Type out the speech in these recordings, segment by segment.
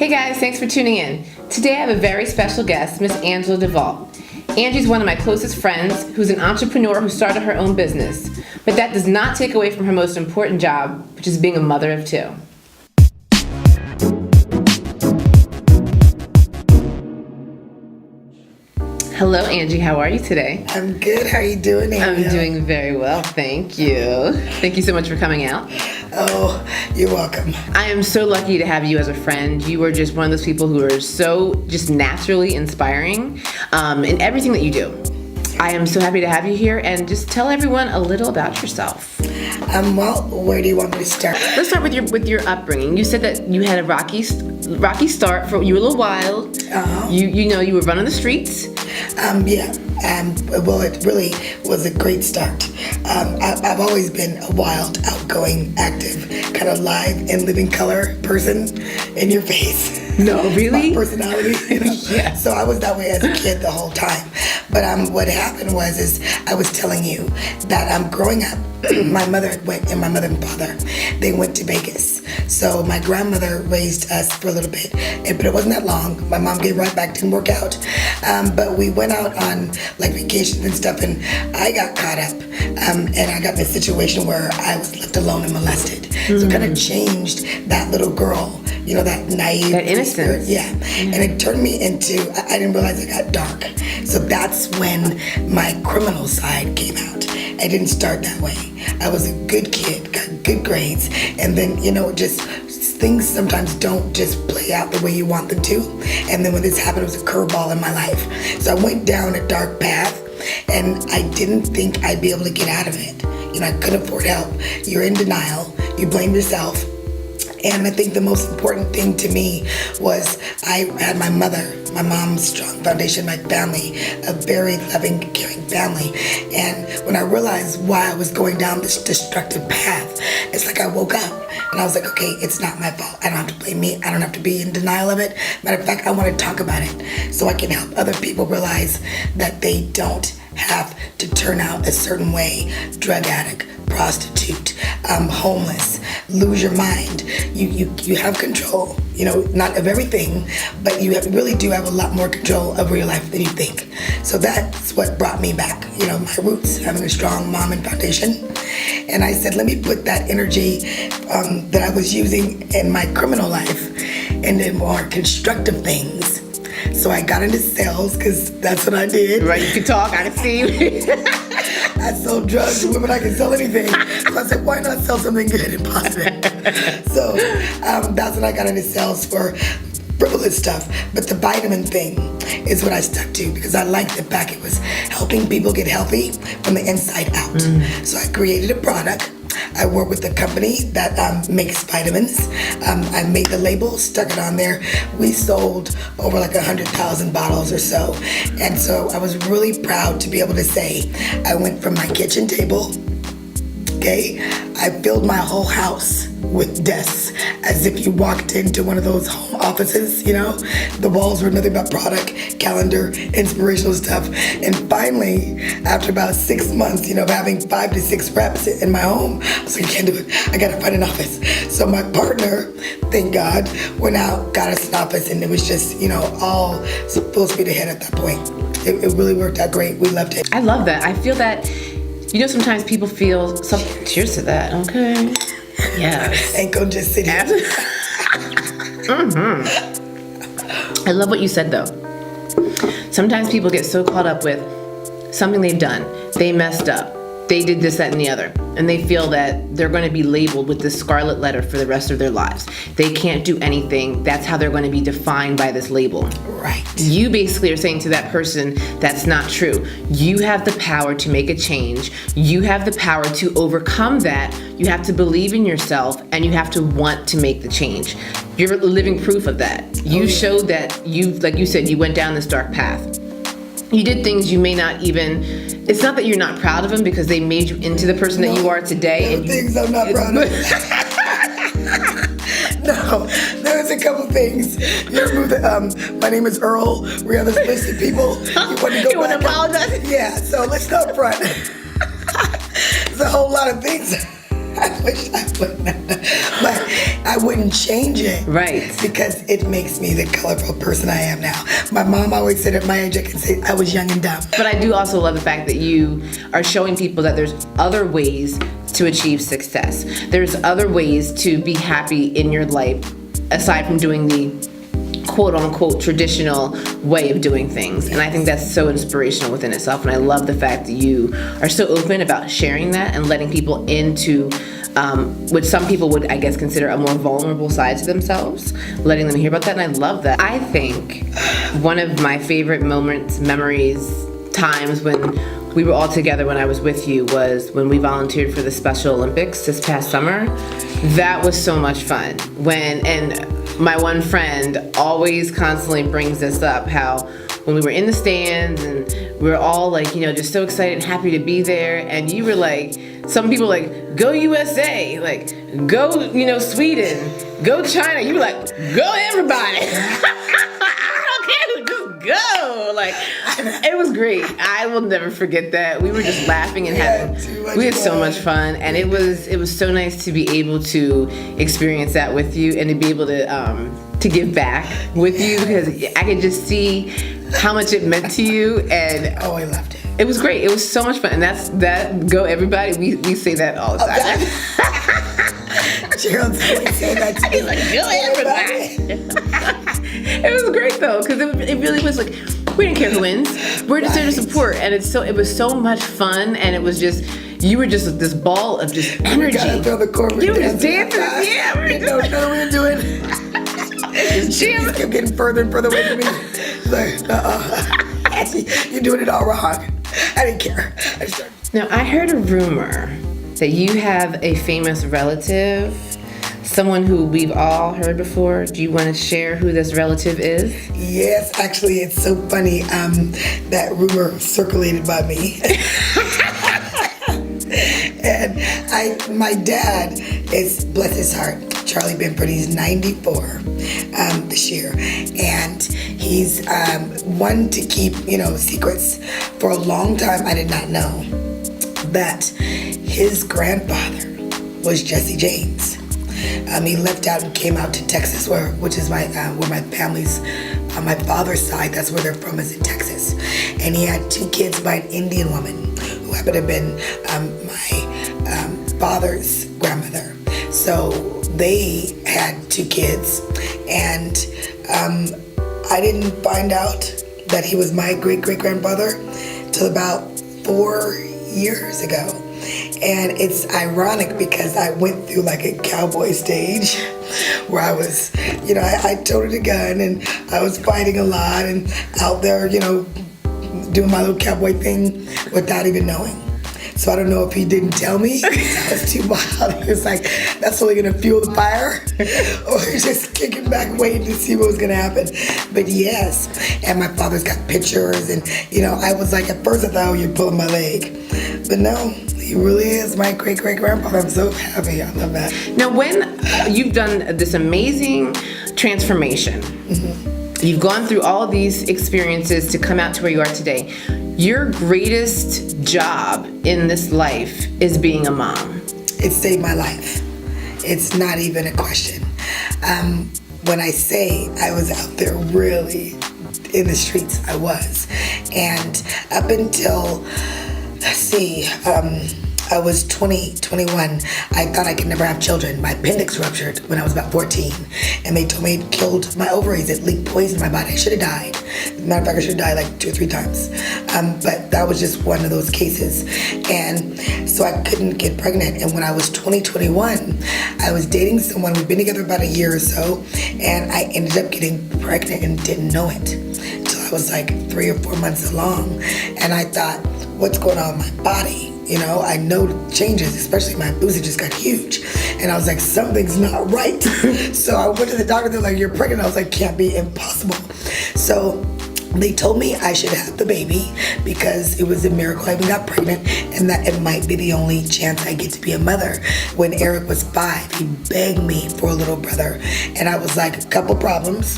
Hey guys, thanks for tuning in. Today I have a very special guest, Miss Angela DeVault. Angie's one of my closest friends who's an entrepreneur who started her own business. But that does not take away from her most important job, which is being a mother of two. Hello, Angie. How are you today? I'm good. How are you doing, Ariel? I'm doing very well, thank you. Thank you so much for coming out. Oh, you're welcome. I am so lucky to have you as a friend. You are just one of those people who are so just naturally inspiring in everything that you do. I am so happy to have you here, and just tell everyone a little about yourself. Well, where do you want me to start? Let's start with your upbringing. You said that you had a rocky start. You were a little wild. Uh-huh. You were running the streets. Well, it really was a great start. I've always been a wild, outgoing, active, kind of live and living color person in your face. No, really? My personality. Yeah. So I was that way as a kid the whole time. But what happened was I was telling you that growing up, my mother and my father, they went to Vegas. So my grandmother raised us for a little bit, but it wasn't that long. My mom gave right back, didn't work out. But we went out on like vacations and stuff, and I got caught up. And I got in a situation where I was left alone and molested. Mm-hmm. So it kind of changed that little girl, that naive. That innocence. Yeah. And it turned me into, I didn't realize it got dark. So that's when my criminal side came out. I didn't start that way. I was a good kid, got good grades, and then, just things sometimes don't just play out the way you want them to. And then when this happened, it was a curveball in my life. So I went down a dark path, and I didn't think I'd be able to get out of it. I couldn't afford help. You're in denial. You blame yourself. And I think the most important thing to me was I had my mother, my mom's strong foundation, my family, a very loving, caring family. And when I realized why I was going down this destructive path, it's like I woke up and I was like, okay, it's not my fault. I don't have to blame me. I don't have to be in denial of it. Matter of fact, I want to talk about it so I can help other people realize that they don't have to turn out a certain way. Drug addict, prostitute, homeless, lose your mind. You have control, not of everything, but you really do have a lot more control over your life than you think. So that's what brought me back, my roots, having a strong mom and foundation. And I said, let me put that energy that I was using in my criminal life into more constructive things. So I got into sales because that's what I did. Right, you can talk, I can see you. I sold drugs to women, I can sell anything. So I said, why not sell something good and positive? So that's when I got into sales for frivolous stuff. But the vitamin thing is what I stuck to because I liked the fact it was helping people get healthy from the inside out. So I created a product. I work with a company that makes vitamins. I made the label, stuck it on there. We sold over like 100,000 bottles or so. And so I was really proud to be able to say, I went from my kitchen table, I filled my whole house with desks as if you walked into one of those home offices, The walls were nothing but product, calendar, inspirational stuff. And finally, after about 6 months, of having 5 to 6 reps in my home, I was like, I can't do it. I gotta find an office. So my partner, thank God, went out, got us an office, and it was just, all full speed ahead at that point. It really worked out great. We loved it. I love that. I feel that, sometimes people feel cheers to that, okay? Yes. Ain't gonna just sit here. I love what you said, though. Sometimes people get so caught up with something they've done. They messed up. They did this, that, and the other. And they feel that they're going to be labeled with this scarlet letter for the rest of their lives. They can't do anything. That's how they're going to be defined by this label. Right. You basically are saying to that person, that's not true. You have the power to make a change. You have the power to overcome that. You have to believe in yourself, and you have to want to make the change. You're living proof of that. You showed that like you said, you went down this dark path. You did things you may not even, it's not that you're not proud of them because they made you into the person that you are today. And things I'm not proud of. No, there's a couple things. You remember my name is Earl. We have this list of people. You want to apologize? Yeah, so let's not front. There's a whole lot of things I wish I wouldn't have done, but I wouldn't change it. Right. Because it makes me the colorful person I am now. My mom always said at my age I could say I was young and dumb. But I do also love the fact that you are showing people that there's other ways to achieve success. There's other ways to be happy in your life aside from doing the quote unquote traditional way of doing things. And I think that's so inspirational within itself. And I love the fact that you are so open about sharing that and letting people into which some people would, I guess, consider a more vulnerable side to themselves, letting them hear about that. And I love that. I think one of my favorite moments, memories, times when we were all together when I was with you was when we volunteered for the Special Olympics this past summer. That was so much fun. And my one friend always constantly brings this up, how when we were in the stands and we were all like, just so excited and happy to be there, and you were like, some people like, go USA, like, go, Sweden, go China. You were like, go everybody. I don't care who, just go. Like, it was great. I will never forget that. We were just laughing and we had so much fun, and it was so nice to be able to experience that with you and to be able to give back with you, because I could just see how much it meant to you. And oh, I loved it. It was great. It was so much fun. And that go everybody. We say that all the time. Gerald's always saying that to me. He's like, go everybody. It was great though, because it really was like, we didn't care who wins. We're just there to support. And it was so much fun, and it was just, you were just this ball of just energy. You gotta throw the corporate. You were just dancing. Yeah, we were just. No, we were doing. She kept getting further and further away from me. Like, you're doing it all wrong. I didn't care. Now, I heard a rumor that you have a famous relative, someone who we've all heard before. Do you want to share who this relative is? Yes, actually, it's so funny. That rumor circulated by me. And my dad is, bless his heart, Charlie Benford. He's 94 this year, and he's one to keep secrets. For a long time, I did not know that his grandfather was Jesse James. He left out and came out to Texas, which is where my family's, on my father's side, that's where they're from, is in Texas. And he had 2 kids by an Indian woman who happened to have been my father's grandmother. So they had 2 kids, and I didn't find out that he was my great-great-grandfather till about 4 years ago. And it's ironic because I went through like a cowboy stage where I was, I toted a gun and I was fighting a lot and out there, doing my little cowboy thing without even knowing. So I don't know if he didn't tell me, that was too wild. He was like, that's only gonna fuel the fire, or just kicking back waiting to see what was gonna happen. But yes, and my father's got pictures, and I was like, at first I thought, oh, you're pulling my leg. But no, he really is my great-great-grandfather. I'm so happy. I love that. Now, when you've done this amazing transformation, you've gone through all these experiences to come out to where you are today, your greatest job in this life is being a mom. It saved my life. It's not even a question. When I say I was out there really in the streets, I was. And up until, I was 21. I thought I could never have children. My appendix ruptured when I was about 14. And they told me it killed my ovaries. It leaked poison in my body. I should have died. Matter of fact, I should have died like 2 or 3 times. But that was just one of those cases. And so I couldn't get pregnant. And when I was 21, I was dating someone. We'd been together about a year or so. And I ended up getting pregnant and didn't know it until I was like 3 or 4 months along. And I thought, what's going on with my body? I know changes, especially my boobs just got huge. And I was like, something's not right. So I went to the doctor, they're like, you're pregnant. I was like, can't be, impossible. So they told me I should have the baby because it was a miracle I even got pregnant, and that it might be the only chance I get to be a mother. When Eric was 5, he begged me for a little brother. And I was like, a couple problems.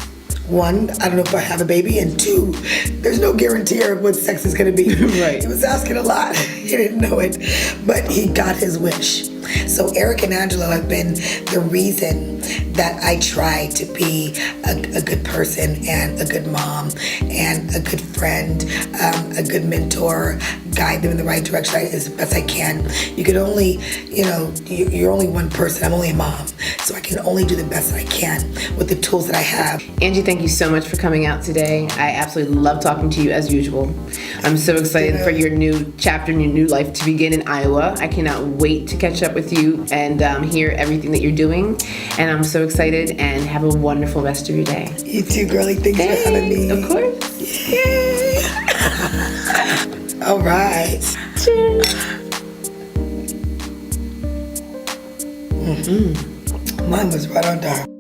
1, I don't know if I have a baby, and 2, there's no guarantee of what sex is gonna be. Right. He was asking a lot. He didn't know it, but he got his wish. So Eric and Angela have been the reason that I try to be a good person and a good mom and a good friend, a good mentor, guide them in the right direction as best I can. You can only, you're only one person. I'm only a mom. So I can only do the best that I can with the tools that I have. Angie, thank you so much for coming out today. I absolutely love talking to you as usual. I'm so excited for your new chapter and your new life to begin in Iowa. I cannot wait to catch up with you and hear everything that you're doing. And I'm so excited, and have a wonderful rest of your day. You too, girlie. Thanks for having me. Of course. Yay. All right. Cheers. Mine was right on time.